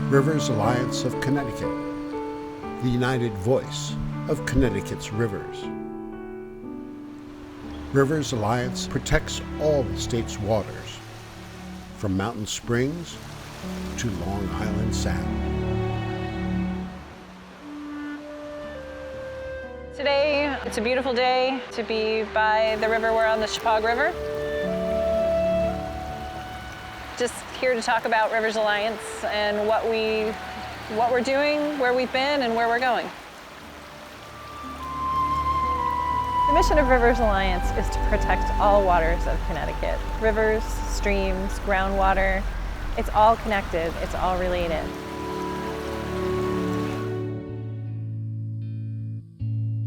Rivers Alliance of Connecticut, the united voice of Connecticut's rivers. Rivers Alliance protects all the state's waters, from Mountain Springs to Long Island Sound. Today, it's a beautiful day to be by the river. We're on the Chippewa River. Just here to talk about Rivers Alliance and what we're doing, where we've been, and where we're going. The mission of Rivers Alliance is to protect all waters of Connecticut. Rivers, streams, groundwater, it's all connected, it's all related.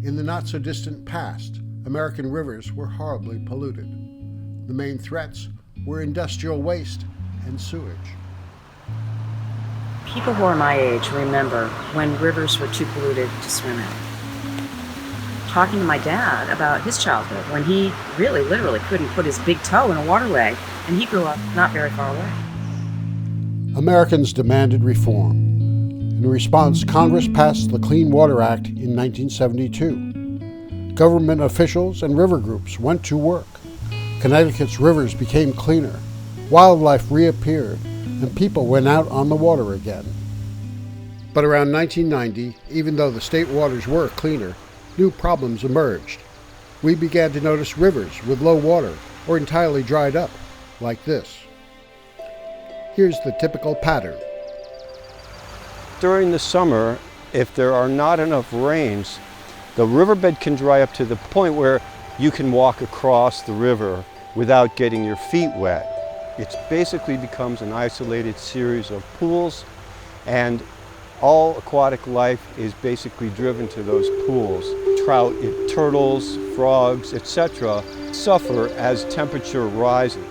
In the not-so-distant past, American rivers were horribly polluted. The main threats were industrial waste and sewage. People who are my age remember when rivers were too polluted to swim in. Talking to my dad about his childhood when he really literally couldn't put his big toe in a waterway, and he grew up not very far away. Americans demanded reform. In response, Congress passed the Clean Water Act in 1972. Government officials and river groups went to work. Connecticut's rivers became cleaner, wildlife reappeared, and people went out on the water again. But around 1990, even though the state waters were cleaner, new problems emerged. We began to notice rivers with low water or entirely dried up, like this. Here's the typical pattern. During the summer, if there are not enough rains, the riverbed can dry up to the point where you can walk across the river without getting your feet wet. It basically becomes an isolated series of pools, and all aquatic life is basically driven to those pools. Trout, turtles, frogs, etc. suffer as temperature rises.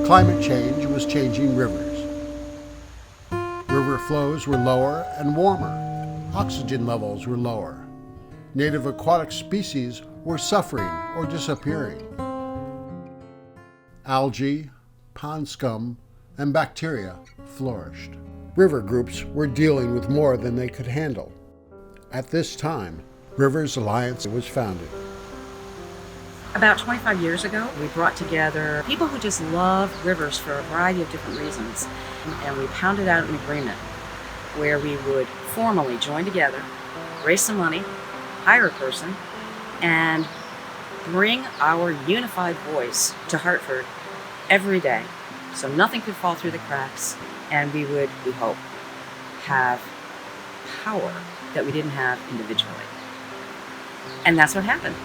Climate change was changing rivers. River flows were lower and warmer. Oxygen levels were lower. Native aquatic species were suffering or disappearing. Algae, pond scum, and bacteria flourished. River groups were dealing with more than they could handle. At this time, Rivers Alliance was founded. About 25 years ago, we brought together people who just love rivers for a variety of different reasons, and we pounded out an agreement where we would formally join together, raise some money, hire a person, and bring our unified voice to Hartford every day, so nothing could fall through the cracks, and we would, we hope, have power that we didn't have individually. And that's what happened.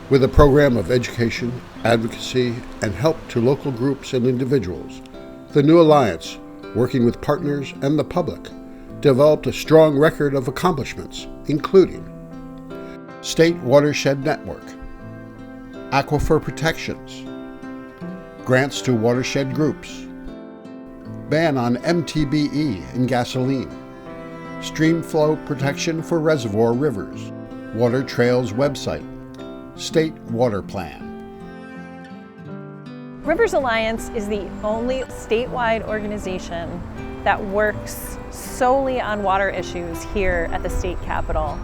With a program of education, advocacy, and help to local groups and individuals, the new alliance, working with partners and the public, developed a strong record of accomplishments, including State Watershed Network, aquifer protections, grants to watershed groups, ban on MTBE in gasoline, stream flow protection for reservoir rivers, Water Trails website, State Water Plan. Rivers Alliance is the only statewide organization that works solely on water issues here at the state capitol.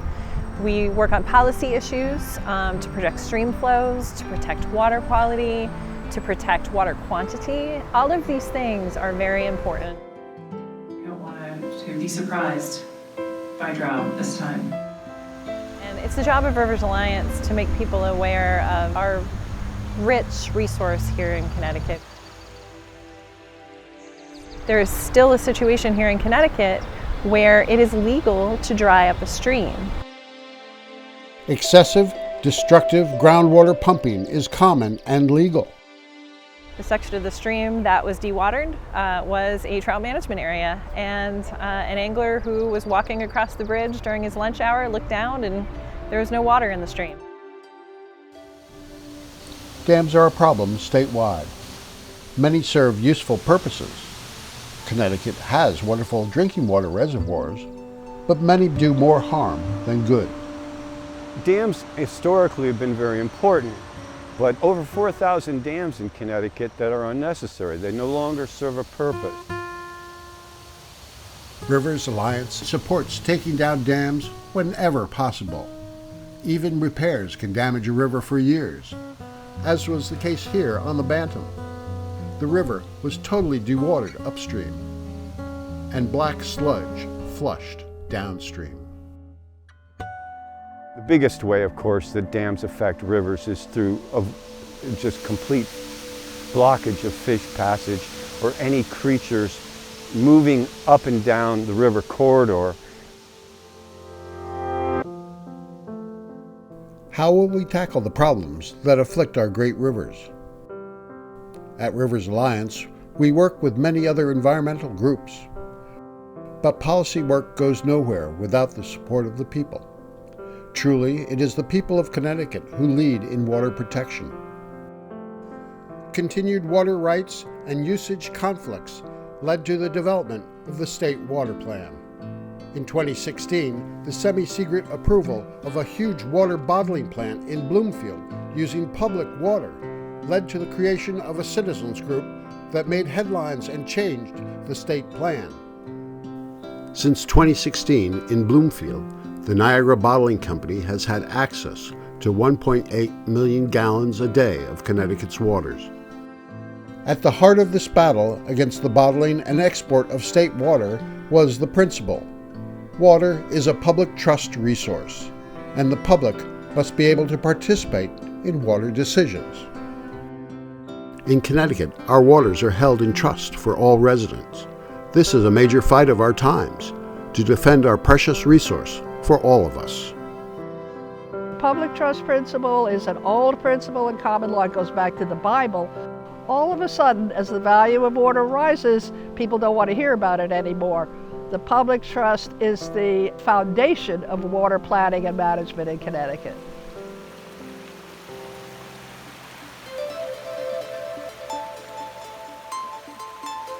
We work on policy issues to protect stream flows, to protect water quality, to protect water quantity. All of these things are very important. We don't want to be surprised by drought this time. And it's the job of Rivers Alliance to make people aware of our rich resource here in Connecticut. There is still a situation here in Connecticut where it is legal to dry up a stream. Excessive, destructive groundwater pumping is common and legal. The section of the stream that was dewatered was a trout management area, and an angler who was walking across the bridge during his lunch hour looked down and there was no water in the stream. Dams are a problem statewide. Many serve useful purposes. Connecticut has wonderful drinking water reservoirs, but many do more harm than good. Dams historically have been very important. but over 4,000 dams in Connecticut that are unnecessary. They no longer serve a purpose. Rivers Alliance supports taking down dams whenever possible. Even repairs can damage a river for years, as was the case here on the Bantam. The river was totally dewatered upstream, and black sludge flushed downstream. The biggest way, of course, that dams affect rivers is through just complete blockage of fish passage or any creatures moving up and down the river corridor. How will we tackle the problems that afflict our great rivers? At Rivers Alliance, we work with many other environmental groups. But policy work goes nowhere without the support of the people. Truly, it is the people of Connecticut who lead in water protection. Continued water rights and usage conflicts led to the development of the State Water Plan. In 2016, the semi-secret approval of a huge water bottling plant in Bloomfield using public water led to the creation of a citizens group that made headlines and changed the state plan. Since 2016, in Bloomfield, the Niagara Bottling Company has had access to 1.8 million gallons a day of Connecticut's waters. At the heart of this battle against the bottling and export of state water was the principle: water is a public trust resource, and the public must be able to participate in water decisions. In Connecticut, our waters are held in trust for all residents. This is a major fight of our times, to defend our precious resource for all of us. Public trust principle is an old principle in common law. It goes back to the Bible. All of a sudden, as the value of water rises, people don't want to hear about it anymore. The public trust is the foundation of water planning and management in Connecticut.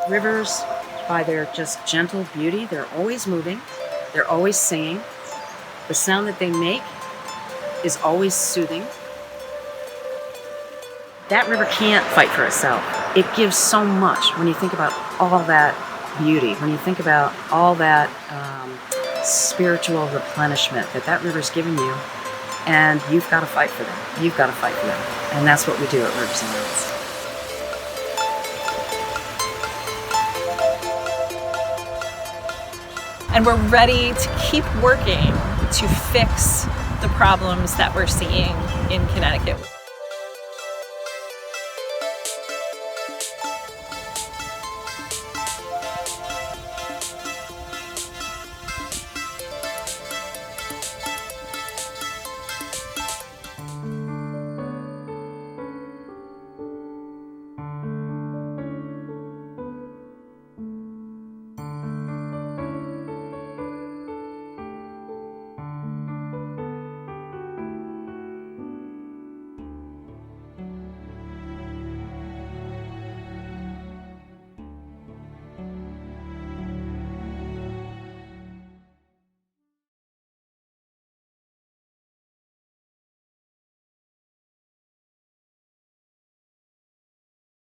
Rivers, by their just gentle beauty, they're always moving, they're always singing. The sound that they make is always soothing. That river can't fight for itself. It gives so much when you think about all that beauty, when you think about all that spiritual replenishment that river's given you, and you've got to fight for them. You've got to fight for them. And that's what we do at Rivers Alliance. And we're ready to keep working to fix the problems that we're seeing in Connecticut.